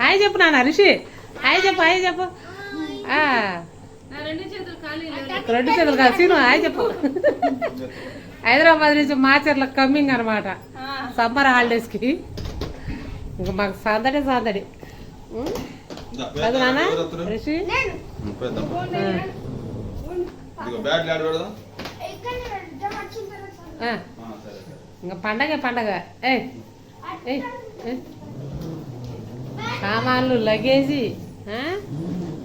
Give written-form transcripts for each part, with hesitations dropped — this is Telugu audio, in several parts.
హాయ్ చెప్పు నాన్న రిషి, హాయ్ చెప్పు, హాయ్ చెప్పు. రెండు చేతులు కాదు సీను, హాయ్ చెప్పు. హైదరాబాద్ నుంచి మాచర్ల కమ్మింగ్ అనమాట సమ్మర్ హాలిడేస్కి. ఇంకా మాకు సందడి సందడి కదా నాన్న రిషి. ఇంకా పండగ పండగ. సామాన్లు లగేజీ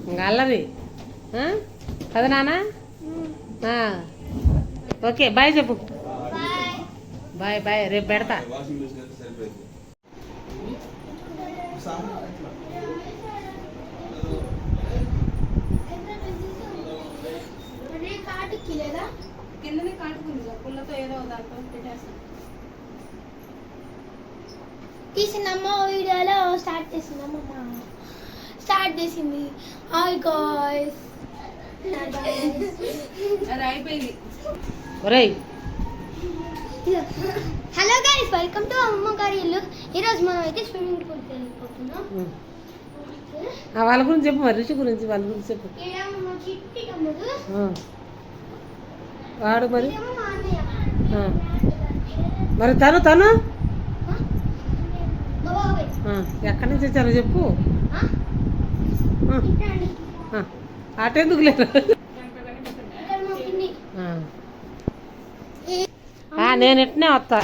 ఇంకా అల్లరి కదా నాన్న. ఓకే బాయ్ చెప్పు. బాయ్ బాయ్, రేపు పెడతా. కిందనే కాటుకుంది పుల్లతో ఏదో దాంతో పెట్టేస్తాం. తీసిందమ్మ వీడియోలో స్టార్ట్ చేసింది. హాయ్ గాయ్స్, అది అయిపోయింది. ఒరేయ్ హలో గైస్, వెల్కమ్ టు అమ్మ గారి ఇల్లు. ఈరోజు మనం అయితే స్విమ్మింగ్ పూల్కి వెళ్ళిపోతున్నాం. వాళ్ళ గురించి చెప్పు, మరి రిషి గురించి వాళ్ళ గురించి చెప్పు. చిట్టి తమ్ముడు వాడు మరి మరి తను ఎక్కడి నుంచి వచ్చారో చెప్పు. అటెందుకు లేదు, నేను ఎట్నే వస్తా.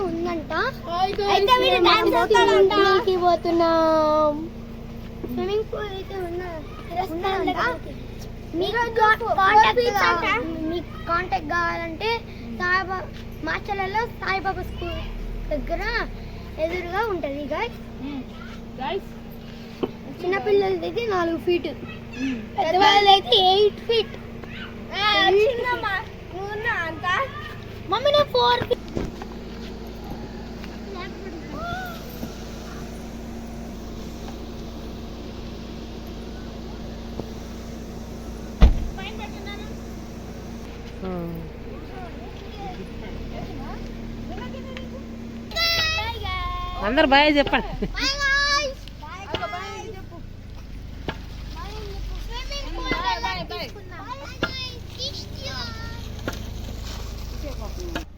ఉందంట పోతున్నాం. స్విమ్మింగ్ పూల్ అయితే ఉందంట. మీకు కాంటాక్ట్ కావాలంటే సాయిబాబా మాచర్లలో సాయిబాబా స్కూల్ దగ్గర ఎదురుగా ఉంటుంది గైస్. చిన్నపిల్లలది అయితే 4 ఫీట్, పెద్దవాళ్ళు అయితే 8 ఫీట్. మమ్మీ నేను 4 ఫీట్. అందరు బాయ్ చెప్పండి. Bye.